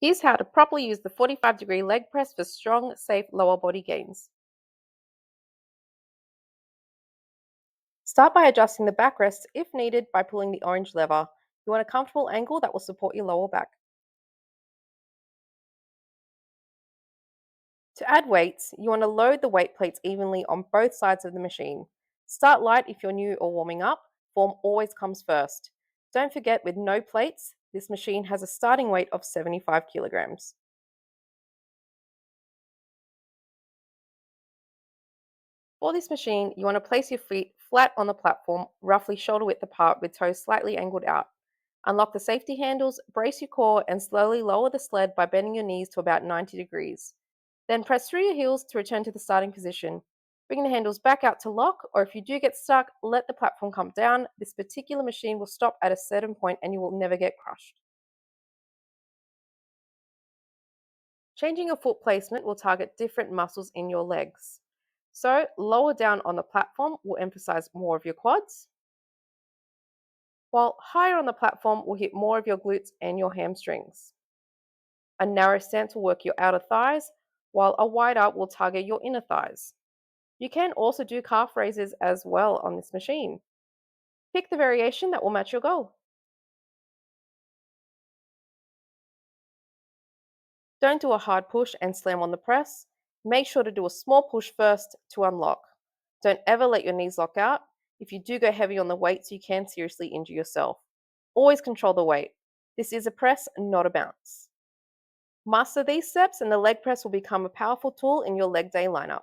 Here's how to properly use the 45-degree leg press for strong, safe lower body gains. Start by adjusting the backrest if needed by pulling the orange lever. You want a comfortable angle that will support your lower back. To add weights, you want to load the weight plates evenly on both sides of the machine. Start light if you're new or warming up. Form always comes first. Don't forget, with no plates, this machine has a starting weight of 75 kilograms. For this machine, you want to place your feet flat on the platform, roughly shoulder width apart with toes slightly angled out. Unlock the safety handles, brace your core, and slowly lower the sled by bending your knees to about 90 degrees. Then press through your heels to return to the starting position. Bring the handles back out to lock, or if you do get stuck, let the platform come down. This particular machine will stop at a certain point and you will never get crushed. Changing your foot placement will target different muscles in your legs. So, lower down on the platform will emphasize more of your quads, while higher on the platform will hit more of your glutes and your hamstrings. A narrow stance will work your outer thighs, while a wide up will target your inner thighs. You can also do calf raises as well on this machine. Pick the variation that will match your goal. Don't do a hard push and slam on the press. Make sure to do a small push first to unlock. Don't ever let your knees lock out. If you do go heavy on the weights, you can seriously injure yourself. Always control the weight. This is a press, not a bounce. Master these steps, and the leg press will become a powerful tool in your leg day lineup.